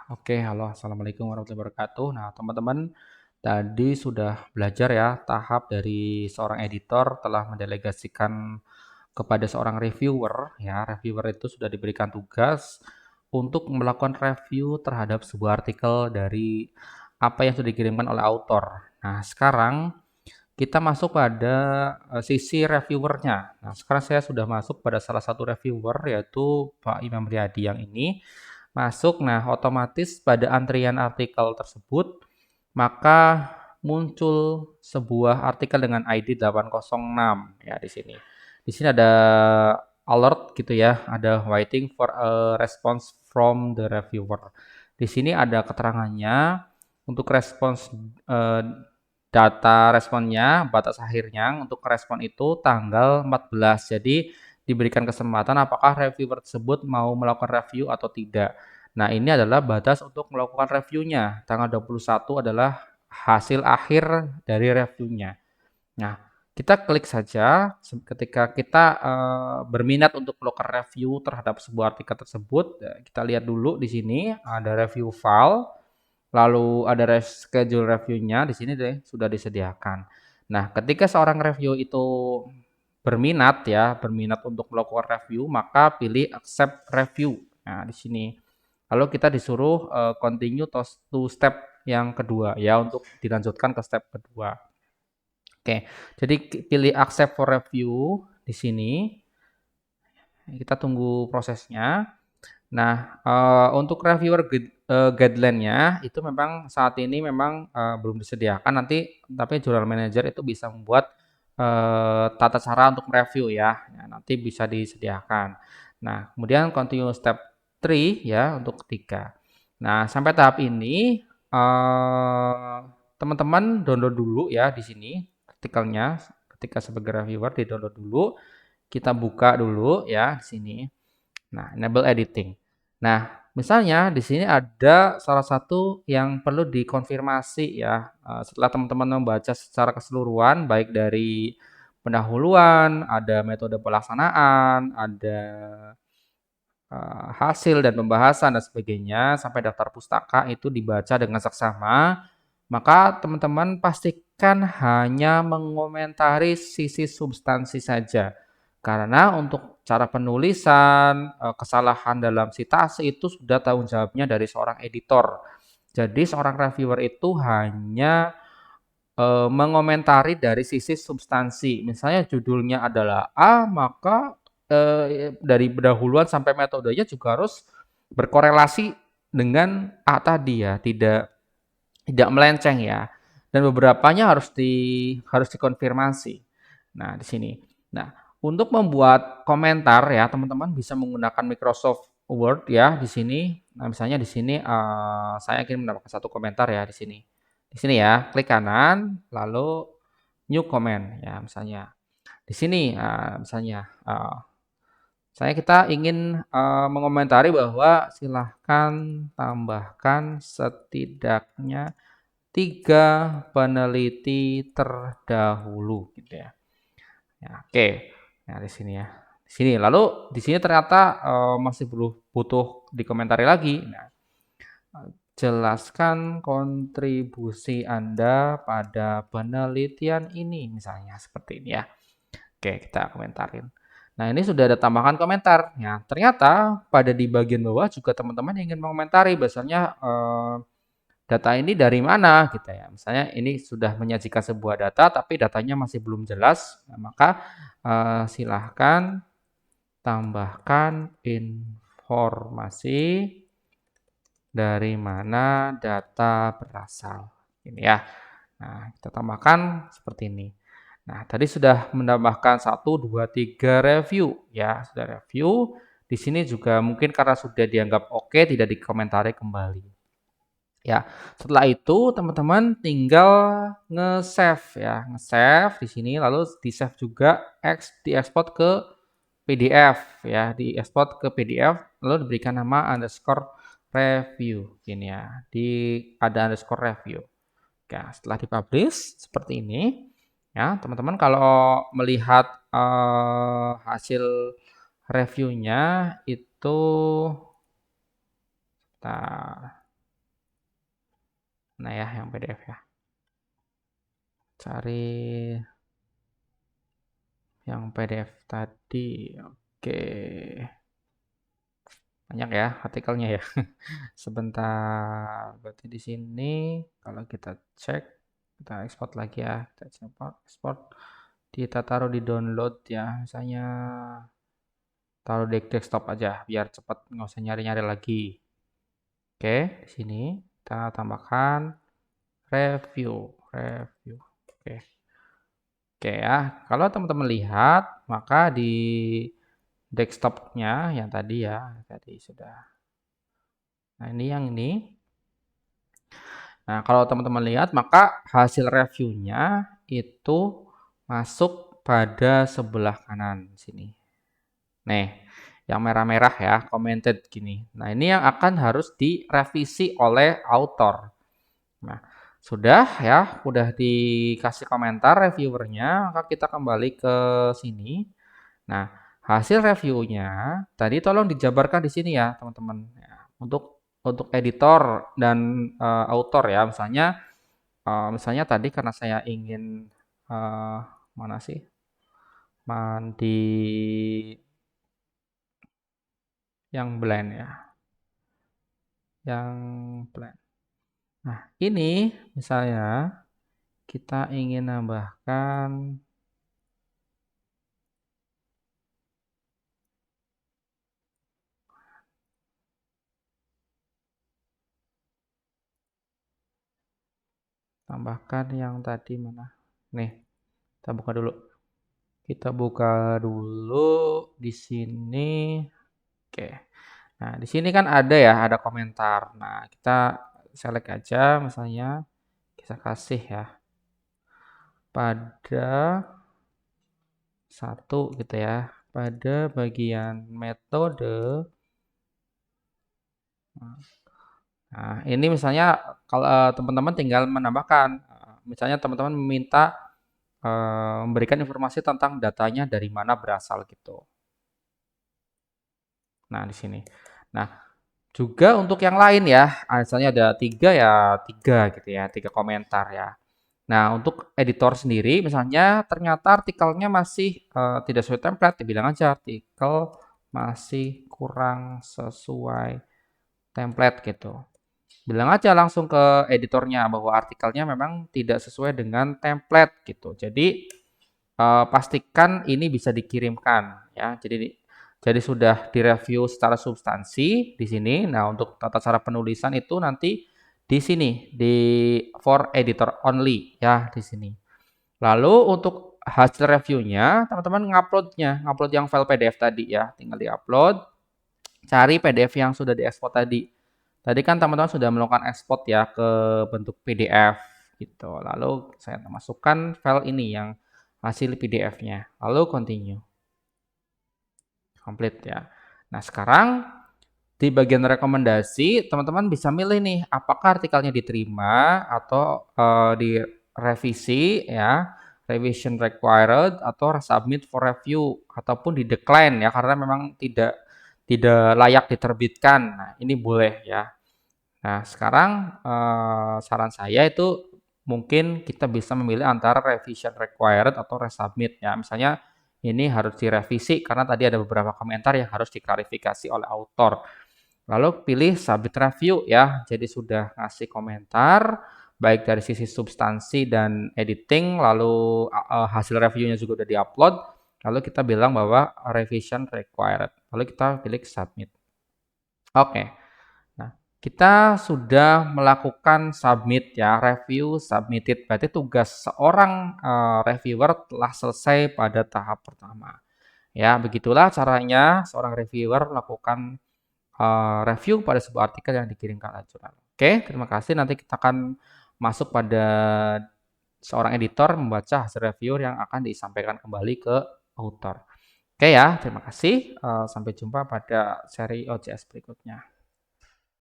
Oke, halo, assalamualaikum warahmatullahi wabarakatuh. Nah, teman-teman tadi sudah belajar ya tahap dari seorang editor telah mendelegasikan kepada seorang reviewer. Ya, reviewer itu sudah diberikan tugas untuk melakukan review terhadap sebuah artikel dari apa yang sudah dikirimkan oleh author. Nah, sekarang kita masuk pada sisi reviewernya. Nah, sekarang saya sudah masuk pada salah satu reviewer yaitu Pak Imam Riyadi yang ini masuk. Nah, otomatis pada antrian artikel tersebut maka muncul sebuah artikel dengan ID 806 ya di sini. Di sini ada alert gitu ya, ada waiting for a response from the reviewer. Di sini ada keterangannya untuk respons eh, data responnya, batas akhirnya untuk respon itu tanggal 14. Jadi diberikan kesempatan apakah reviewer tersebut mau melakukan review atau tidak. Nah, ini adalah batas untuk melakukan reviewnya. Tanggal 21 adalah hasil akhir dari reviewnya. Nah, kita klik saja ketika kita berminat untuk melakukan review terhadap sebuah artikel tersebut. Kita lihat dulu di sini ada review file, lalu ada schedule reviewnya di sini deh sudah disediakan. Nah, ketika seorang review itu berminat untuk melakukan review, maka pilih accept review. Nah, di sini. Lalu kita disuruh continue to step yang kedua ya untuk dilanjutkan ke step kedua. Oke, jadi pilih accept for review di sini. Kita tunggu prosesnya. Nah, untuk reviewer guideline-nya itu memang saat ini memang belum disediakan nanti, tapi Journal Manager itu bisa membuat tata cara untuk mereview ya. Ya, nanti bisa disediakan. Nah, kemudian continue step 3 ya untuk ketiga. Nah, sampai tahap ini teman-teman download dulu ya di sini artikelnya ketika sebagai reviewer di-download dulu. Kita buka dulu ya di sini. Nah, enable editing. Nah, misalnya di sini ada salah satu yang perlu dikonfirmasi ya. Setelah teman-teman membaca secara keseluruhan, baik dari pendahuluan, ada metode pelaksanaan, ada hasil dan pembahasan dan sebagainya, sampai daftar pustaka itu dibaca dengan seksama, maka teman-teman pastikan hanya mengomentari sisi substansi saja. Karena untuk cara penulisan, kesalahan dalam sitasi itu sudah tanggung jawabnya dari seorang editor. Jadi seorang reviewer itu hanya mengomentari dari sisi substansi. Misalnya judulnya adalah A, maka dari pendahuluan sampai metodenya juga harus berkorelasi dengan A tadi ya, tidak melenceng ya. Dan beberapanya harus dikonfirmasi. Nah, di sini. Nah, untuk membuat komentar ya, teman-teman bisa menggunakan Microsoft Word ya di sini. Nah, misalnya di sini saya ingin menambahkan satu komentar ya di sini. Di sini ya, klik kanan lalu new comment ya misalnya. Di sini misalnya kita ingin mengomentari bahwa silahkan tambahkan setidaknya 3 peneliti terdahulu gitu ya. Ya, oke. Nah, di sini ya. Di sini. Lalu di sini ternyata masih butuh dikomentari lagi. Nah, jelaskan kontribusi Anda pada penelitian ini misalnya seperti ini ya. Oke, kita komentarin. Nah, ini sudah ada tambahan komentar. Ya, ternyata pada di bagian bawah juga teman-teman ingin mengomentari bahasanya data ini dari mana gitu ya. Misalnya ini sudah menyajikan sebuah data tapi datanya masih belum jelas, nah, maka silahkan tambahkan informasi dari mana data berasal. Ini ya. Nah, kita tambahkan seperti ini. Nah, tadi sudah menambahkan 1, 2, 3 review ya, sudah review. Di sini juga mungkin karena sudah dianggap oke tidak dikomentari kembali. Ya, setelah itu teman-teman tinggal nge-save ya, nge-save di sini lalu di-save juga diekspor ke PDF ya, diekspor ke PDF lalu diberikan nama underscore review gini ya, ada underscore review. Oke, setelah dipublish seperti ini ya, teman-teman kalau melihat hasil reviewnya itu Nah ya, yang PDF ya. Cari yang PDF tadi. Oke. Banyak ya artikelnya ya. Sebentar. Berarti di sini kalau kita cek, kita ekspor lagi ya. Kita ekspor. Kita taruh di download ya. Misalnya taruh di desktop aja biar cepat, nggak usah nyari-nyari lagi. Oke, di sini kita tambahkan review. Oke ya. Kalau teman-teman lihat, maka di desktopnya yang tadi ya, tadi sudah. Nah, ini yang ini. Nah, kalau teman-teman lihat, maka hasil reviewnya itu masuk pada sebelah kanan sini. Nih, yang merah-merah ya, commented gini. Nah, ini yang akan harus direvisi oleh author. Nah, sudah ya, udah dikasih komentar reviewernya, maka kita kembali ke sini. Nah, hasil reviewnya tadi tolong dijabarkan di sini ya, teman-teman. Ya, untuk editor dan author ya, misalnya tadi karena saya ingin mana sih? Mandi yang blend ya. Yang blend. Nah, ini misalnya kita ingin tambahkan yang tadi mana? Nih, kita buka dulu. Kita buka dulu di sini. Oke. Nah, di sini kan ada ya, ada komentar. Nah, kita select aja misalnya kita kasih ya pada satu gitu ya. Pada bagian metode. Nah, ini misalnya kalau teman-teman tinggal menambahkan, misalnya teman-teman meminta memberikan informasi tentang datanya dari mana berasal gitu. Nah, di sini. Nah, juga untuk yang lain ya, misalnya ada 3 ya 3 gitu ya, 3 komentar ya. Nah, untuk editor sendiri misalnya ternyata artikelnya masih tidak sesuai template, dibilang aja artikel masih kurang sesuai template gitu. Bilang aja langsung ke editornya bahwa artikelnya memang tidak sesuai dengan template gitu. Jadi pastikan ini bisa dikirimkan ya. Jadi sudah direview secara substansi di sini. Nah, untuk tata cara penulisan itu nanti di sini di for editor only ya di sini. Lalu untuk hasil reviewnya, teman-teman ngupload yang file PDF tadi ya, tinggal diupload. Cari PDF yang sudah diekspor tadi. Tadi kan teman-teman sudah melakukan ekspor ya ke bentuk PDF gitu. Lalu saya masukkan file ini yang hasil PDF-nya. Lalu continue. Complete ya. Nah, sekarang di bagian rekomendasi, teman-teman bisa milih nih apakah artikelnya diterima atau direvisi ya, revision required atau submit for review ataupun di decline ya karena memang tidak layak diterbitkan. Nah, ini boleh ya. Nah, sekarang saran saya itu mungkin kita bisa memilih antara revision required atau resubmit ya. Misalnya ini harus direvisi karena tadi ada beberapa komentar yang harus diklarifikasi oleh author. Lalu pilih submit review ya. Jadi sudah ngasih komentar baik dari sisi substansi dan editing, lalu hasil reviewnya juga udah diupload. Lalu kita bilang bahwa revision required. Lalu kita pilih submit. Oke. Nah, kita sudah melakukan submit ya, review submitted. Berarti tugas seorang reviewer telah selesai pada tahap pertama. Ya, begitulah caranya seorang reviewer melakukan review pada sebuah artikel yang dikirimkan ajudan. Oke, terima kasih. Nanti kita akan masuk pada seorang editor membaca hasil review yang akan disampaikan kembali ke author. Oke ya, terima kasih. Sampai jumpa pada seri OJS berikutnya.